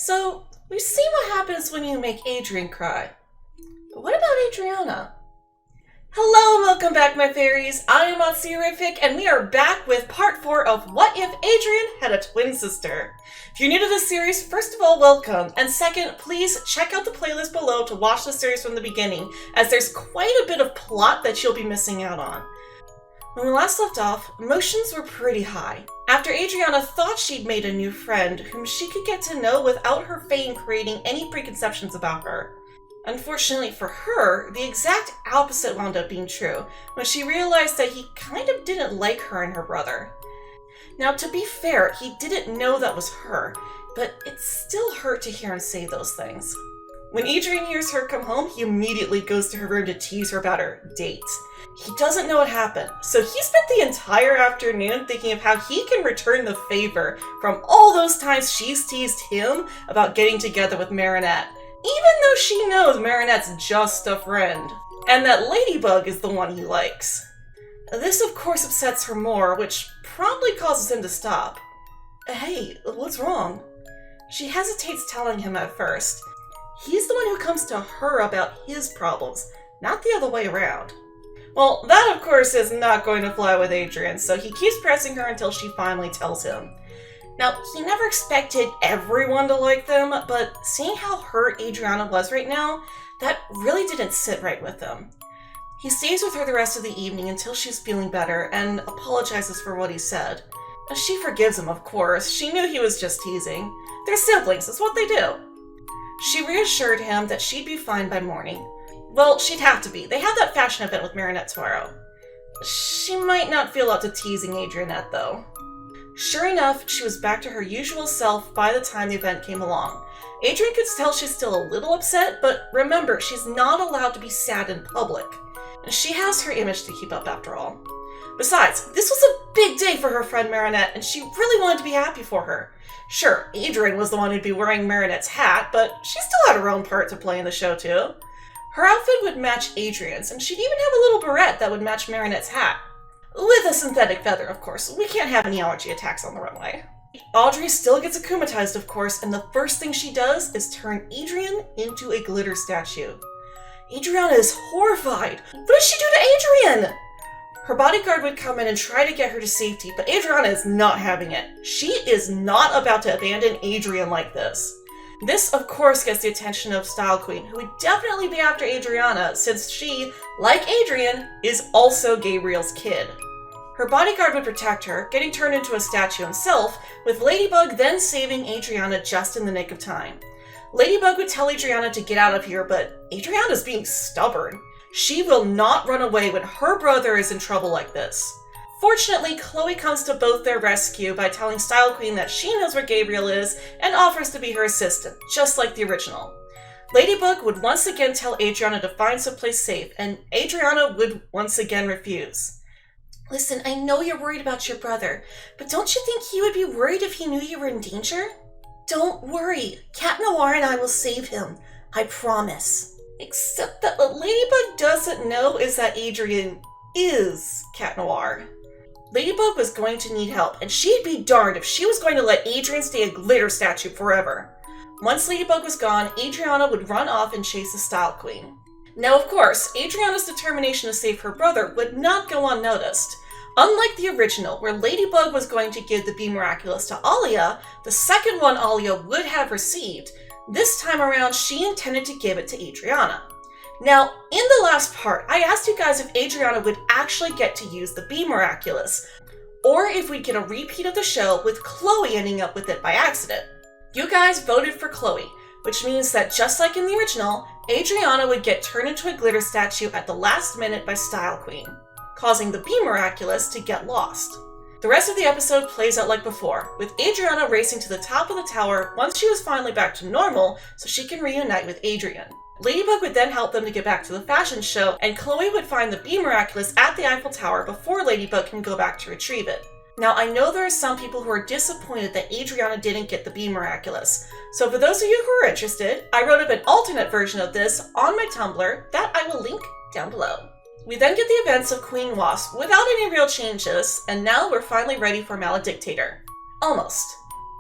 So, we've seen what happens when you make Adrien cry. But what about Adriana? Hello and welcome back, my fairies. I am Terrific, and we are back with part 4 of What If Adrien Had a Twin Sister? If you're new to this series, first of all, welcome. And second, please check out the playlist below to watch the series from the beginning, as there's quite a bit of plot that you'll be missing out on. When we last left off, emotions were pretty high. After Adriana thought she'd made a new friend whom she could get to know without her fame creating any preconceptions about her. Unfortunately for her, the exact opposite wound up being true when she realized that he kind of didn't like her and her brother. Now, to be fair, he didn't know that was her, but it still hurt to hear him say those things. When Adrien hears her come home, he immediately goes to her room to tease her about her date. He doesn't know what happened, so he spent the entire afternoon thinking of how he can return the favor from all those times she's teased him about getting together with Marinette, even though she knows Marinette's just a friend, and that Ladybug is the one he likes. This of course upsets her more, which promptly causes him to stop. Hey, what's wrong? She hesitates telling him at first. He's the one who comes to her about his problems, not the other way around. Well, that of course is not going to fly with Adrien, so he keeps pressing her until she finally tells him. Now, he never expected everyone to like them, but seeing how hurt Adriana was right now, that really didn't sit right with him. He stays with her the rest of the evening until she's feeling better and apologizes for what he said. She forgives him, of course. She knew he was just teasing. They're siblings, it's what they do. She reassured him that she'd be fine by morning. Well, she'd have to be. They have that fashion event with Marinette tomorrow. She might not feel up to teasing Adrianette, though. Sure enough, she was back to her usual self by the time the event came along. Adrien could tell she's still a little upset, but remember, she's not allowed to be sad in public. She has her image to keep up after all. Besides, this was a big day for her friend Marinette, and she really wanted to be happy for her. Sure, Adrien was the one who'd be wearing Marinette's hat, but she still had her own part to play in the show too. Her outfit would match Adrien's, and she'd even have a little barrette that would match Marinette's hat. With a synthetic feather, of course. We can't have any allergy attacks on the runway. Audrey still gets akumatized, of course, and the first thing she does is turn Adrien into a glitter statue. Adriana is horrified. What did she do to Adrien? Her bodyguard would come in and try to get her to safety, but Adriana is not having it. She is not about to abandon Adrien like this. This, of course, gets the attention of Style Queen, who would definitely be after Adriana, since she, like Adrien, is also Gabriel's kid. Her bodyguard would protect her, getting turned into a statue himself, with Ladybug then saving Adriana just in the nick of time. Ladybug would tell Adriana to get out of here, but Adriana's being stubborn. She will not run away when her brother is in trouble like this. Fortunately, Chloe comes to both their rescue by telling Style Queen that she knows where Gabriel is and offers to be her assistant, just like the original. Ladybug would once again tell Adriana to find someplace safe, and Adriana would once again refuse. Listen, I know you're worried about your brother, but don't you think he would be worried if he knew you were in danger? Don't worry, Cat Noir and I will save him, I promise. Except that what Ladybug doesn't know is that Adrien is Cat Noir. Ladybug was going to need help, and she'd be darned if she was going to let Adrien stay a glitter statue forever. Once Ladybug was gone, Adriana would run off and chase the Style Queen. Now, of course, Adriana's determination to save her brother would not go unnoticed. Unlike the original, where Ladybug was going to give the Be Miraculous to Alia, the second one Alia would have received, this time around she intended to give it to Adriana. Now, in the last part, I asked you guys if Adriana would actually get to use the Be Miraculous, or if we'd get a repeat of the show with Chloe ending up with it by accident. You guys voted for Chloe, which means that just like in the original, Adriana would get turned into a glitter statue at the last minute by Style Queen, causing the Be Miraculous to get lost. The rest of the episode plays out like before, with Adriana racing to the top of the tower once she was finally back to normal so she can reunite with Adrien. Ladybug would then help them to get back to the fashion show, and Chloe would find the Be Miraculous at the Eiffel Tower before Ladybug can go back to retrieve it. Now, I know there are some people who are disappointed that Adriana didn't get the Be Miraculous, so for those of you who are interested, I wrote up an alternate version of this on my Tumblr that I will link down below. We then get the events of Queen Wasp without any real changes, and now we're finally ready for Maledictator. Almost.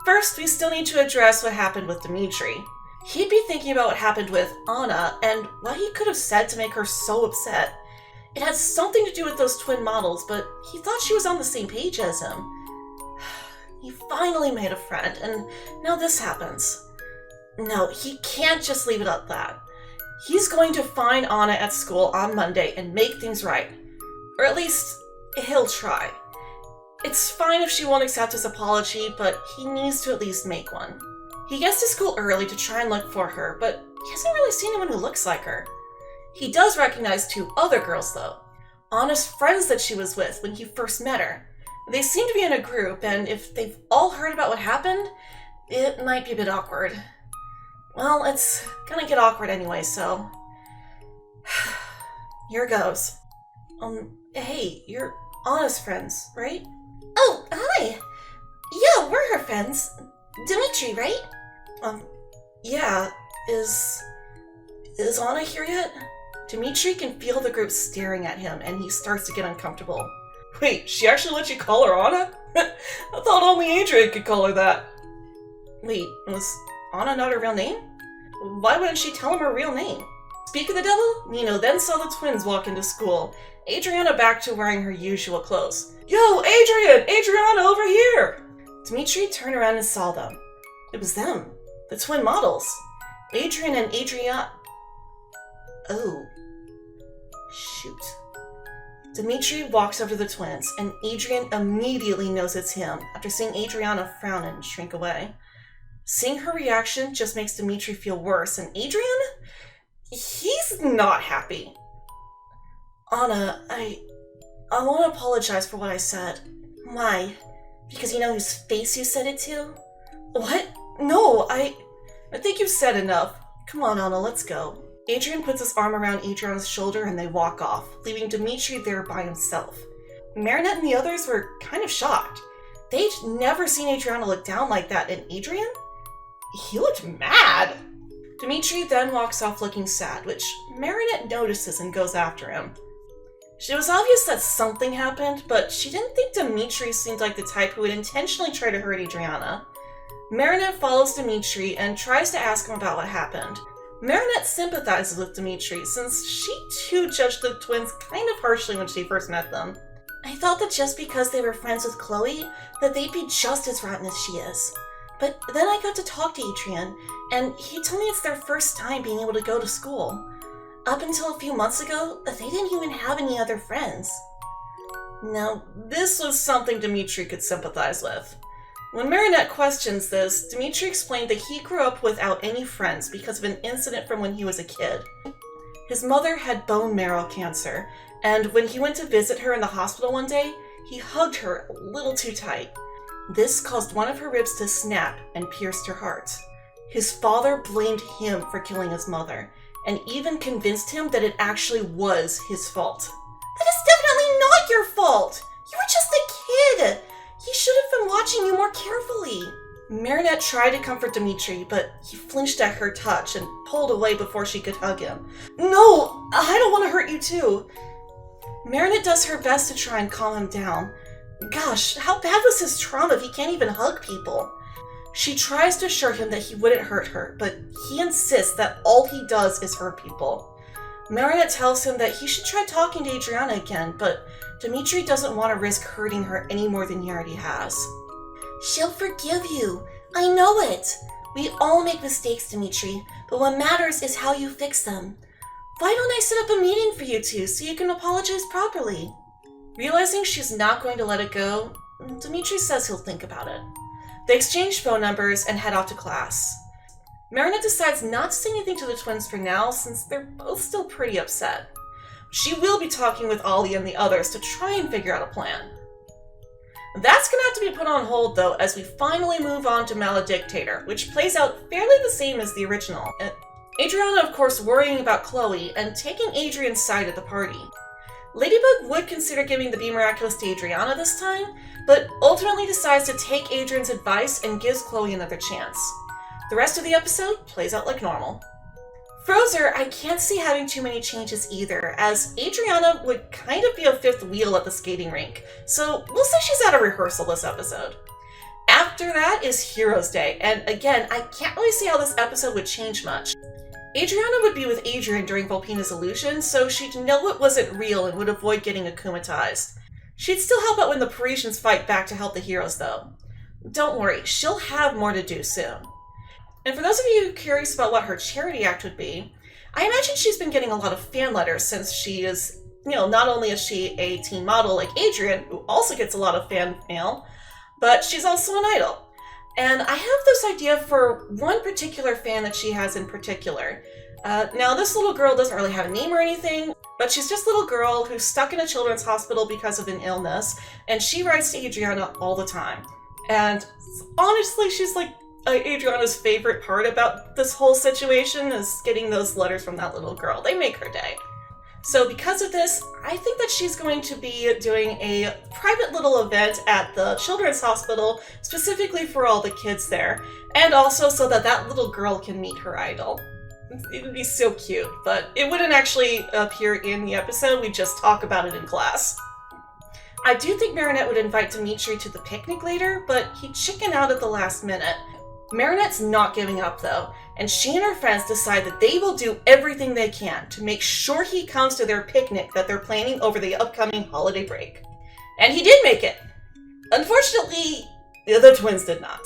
First, we still need to address what happened with Dimitri. He'd be thinking about what happened with Anna and what he could have said to make her so upset. It had something to do with those twin models, but he thought she was on the same page as him. He finally made a friend, and now this happens. No, he can't just leave it at that. He's going to find Anna at school on Monday and make things right. Or at least, he'll try. It's fine if she won't accept his apology, but he needs to at least make one. He gets to school early to try and look for her, but he hasn't really seen anyone who looks like her. He does recognize 2 other girls, though. Anna's friends that she was with when he first met her. They seem to be in a group, and if they've all heard about what happened, it might be a bit awkward. Well, it's gonna get awkward anyway, so... Here goes. Hey, you're Anna's friends, right? Oh, hi! Yeah, we're her friends. Dimitri, right? Yeah. Is Anna here yet? Dimitri can feel the group staring at him, and he starts to get uncomfortable. Wait, she actually let you call her Anna? I thought only Adrien could call her that. Wait, was Anna not her real name? Why wouldn't she tell him her real name? Speak of the devil, Nino then saw the twins walk into school, Adriana back to wearing her usual clothes. Yo, Adrien! Adriana over here! Dimitri turned around and saw them. It was them, the twin models. Adrien and Adriana... Oh. Shoot. Dimitri walks over to the twins, and Adrien immediately knows it's him after seeing Adriana frown and shrink away. Seeing her reaction just makes Dimitri feel worse, and Adrien? He's not happy. Anna, I want to apologize for what I said. Why? Because you know whose face you said it to? What? No, I think you've said enough. Come on, Anna, let's go. Adrien puts his arm around Adriana's shoulder and they walk off, leaving Dimitri there by himself. Marinette and the others were kind of shocked. They'd never seen Adriana look down like that, and Adrien? He looked mad. Dimitri then walks off looking sad, which Marinette notices and goes after him. It was obvious that something happened, but she didn't think Dimitri seemed like the type who would intentionally try to hurt Adriana. Marinette follows Dimitri and tries to ask him about what happened. Marinette sympathizes with Dimitri since she too judged the twins kind of harshly when she first met them. I thought that just because they were friends with Chloe, that they'd be just as rotten as she is. But then I got to talk to Adrien, and he told me it's their first time being able to go to school. Up until a few months ago, they didn't even have any other friends. Now, this was something Dimitri could sympathize with. When Marinette questions this, Dimitri explained that he grew up without any friends because of an incident from when he was a kid. His mother had bone marrow cancer, and when he went to visit her in the hospital one day, he hugged her a little too tight. This caused one of her ribs to snap and pierced her heart. His father blamed him for killing his mother, and even convinced him that it actually was his fault. That is definitely not your fault! You were just a kid! He should have been watching you more carefully. Marinette tried to comfort Dimitri, but he flinched at her touch and pulled away before she could hug him. No, I don't want to hurt you too. Marinette does her best to try and calm him down. Gosh, how bad was his trauma if he can't even hug people? She tries to assure him that he wouldn't hurt her, but he insists that all he does is hurt people. Marinette tells him that he should try talking to Adriana again, but Dimitri doesn't want to risk hurting her any more than he already has. She'll forgive you. I know it. We all make mistakes, Dimitri, but what matters is how you fix them. Why don't I set up a meeting for you two so you can apologize properly? Realizing she's not going to let it go, Dimitri says he'll think about it. They exchange phone numbers and head off to class. Marinette decides not to say anything to the twins for now since they're both still pretty upset. She will be talking with Ollie and the others to try and figure out a plan. That's going to have to be put on hold though as we finally move on to Maledictator, which plays out fairly the same as the original. Adriana of course worrying about Chloe and taking Adrien's side at the party. Ladybug would consider giving the Be Miraculous to Adriana this time, but ultimately decides to take Adrien's advice and gives Chloe another chance. The rest of the episode plays out like normal. Frozer, I can't see having too many changes either, as Adriana would kind of be a fifth wheel at the skating rink, so we'll say she's at a rehearsal this episode. After that is Heroes Day, and again, I can't really see how this episode would change much. Adriana would be with Adrien during Volpina's illusion, so she'd know it wasn't real and would avoid getting akumatized. She'd still help out when the Parisians fight back to help the heroes, though. Don't worry, she'll have more to do soon. And for those of you curious about what her charity act would be, I imagine she's been getting a lot of fan letters since she is, not only is she a teen model like Adrien, who also gets a lot of fan mail, but she's also an idol. And I have this idea for one particular fan that she has in particular. Now, this little girl doesn't really have a name or anything, but she's just a little girl who's stuck in a children's hospital because of an illness, and she writes to Adriana all the time. And honestly, she's like Adriana's favorite part about this whole situation is getting those letters from that little girl. They make her day. So because of this, I think that she's going to be doing a private little event at the children's hospital, specifically for all the kids there, and also so that that little girl can meet her idol. It would be so cute, but it wouldn't actually appear in the episode, we just talk about it in class. I do think Marinette would invite Dimitri to the picnic later, but he'd chicken out at the last minute. Marinette's not giving up though, and she and her friends decide that they will do everything they can to make sure he comes to their picnic that they're planning over the upcoming holiday break. And he did make it. Unfortunately, the twins did not.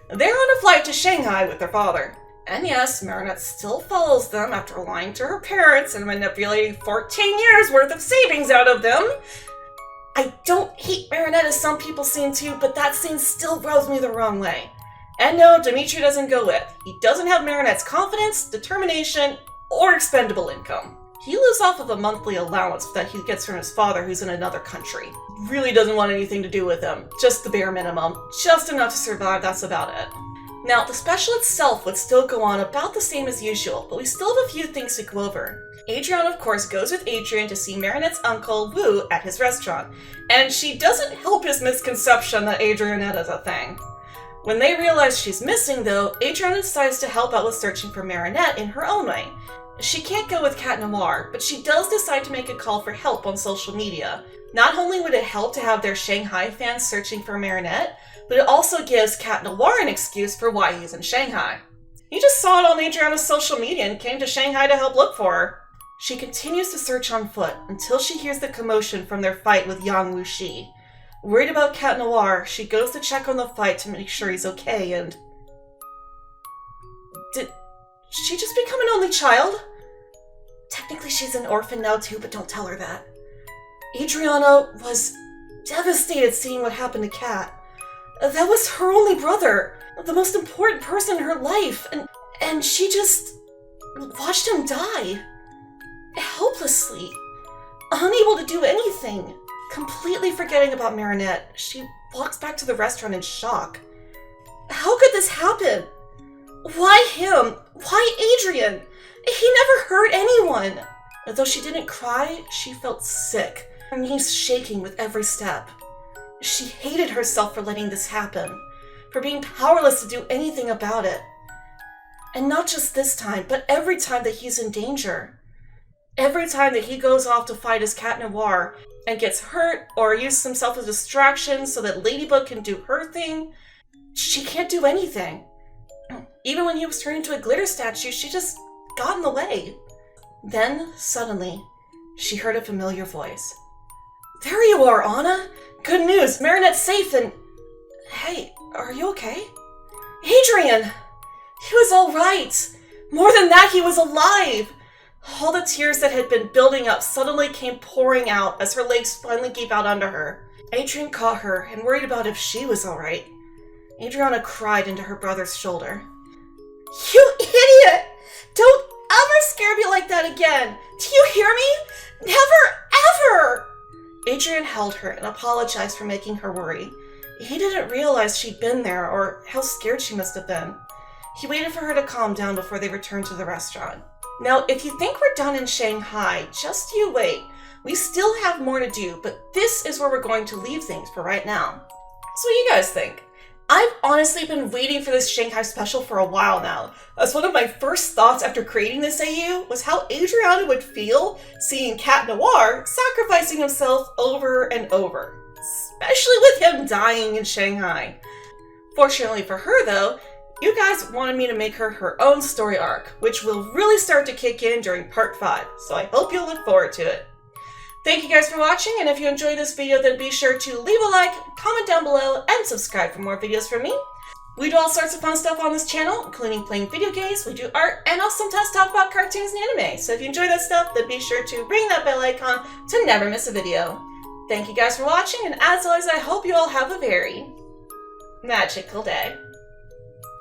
They're on a flight to Shanghai with their father. And yes, Marinette still follows them after lying to her parents and manipulating 14 years worth of savings out of them. I don't hate Marinette as some people seem to, but that scene still rubs me the wrong way. And no, Dimitri doesn't go with. He doesn't have Marinette's confidence, determination, or expendable income. He lives off of a monthly allowance that he gets from his father who's in another country. Really doesn't want anything to do with him. Just the bare minimum. Just enough to survive, that's about it. Now, the special itself would still go on about the same as usual, but we still have a few things to go over. Adrien, of course, goes with Adrien to see Marinette's uncle, Wu, at his restaurant, and she doesn't help his misconception that Adrianette is a thing. When they realize she's missing, though, Adrien decides to help out with searching for Marinette in her own way. She can't go with Cat Noir, but she does decide to make a call for help on social media. Not only would it help to have their Shanghai fans searching for Marinette, but it also gives Cat Noir an excuse for why he's in Shanghai. He just saw it on Adriana's social media and came to Shanghai to help look for her. She continues to search on foot until she hears the commotion from their fight with Yang Wuxi. Worried about Cat Noir, she goes to check on the fight to make sure he's okay, and... Did she just become an only child? Technically she's an orphan now too, but don't tell her that. Adriana was devastated seeing what happened to Cat. That was her only brother, the most important person in her life, and she just watched him die. Helplessly, unable to do anything. Completely forgetting about Marinette, she walks back to the restaurant in shock. How could this happen? Why him? Why Adrien? He never hurt anyone. Though she didn't cry, she felt sick, her knees shaking with every step. She hated herself for letting this happen, for being powerless to do anything about it. And not just this time, but every time that he's in danger. Every time that he goes off to fight as Cat Noir and gets hurt or uses himself as a distraction so that Ladybug can do her thing, she can't do anything. Even when he was turned into a glitter statue, she just got in the way. Then, suddenly, she heard a familiar voice. There you are, Anna! Good news, Marinette's safe and... Hey, are you okay? Adrien! He was alright! More than that, he was alive! All the tears that had been building up suddenly came pouring out as her legs finally gave out under her. Adrien caught her and worried about if she was alright. Adriana cried into her brother's shoulder. You idiot! Don't ever scare me like that again! Do you hear me? Never, ever! Adrien held her and apologized for making her worry. He didn't realize she'd been there or how scared she must have been. He waited for her to calm down before they returned to the restaurant. Now, if you think we're done in Shanghai, just you wait. We still have more to do, but this is where we're going to leave things for right now. So what do you guys think? I've honestly been waiting for this Shanghai special for a while now, as one of my first thoughts after creating this AU was how Adriana would feel seeing Cat Noir sacrificing himself over and over, especially with him dying in Shanghai. Fortunately for her, though, you guys wanted me to make her own story arc, which will really start to kick in during part 5, so I hope you'll look forward to it. Thank you guys for watching, and if you enjoyed this video, then be sure to leave a like, comment down below, and subscribe for more videos from me. We do all sorts of fun stuff on this channel, including playing video games, we do art, and I'll sometimes talk about cartoons and anime. So if you enjoy that stuff, then be sure to ring that bell icon to never miss a video. Thank you guys for watching, and as always, I hope you all have a very magical day.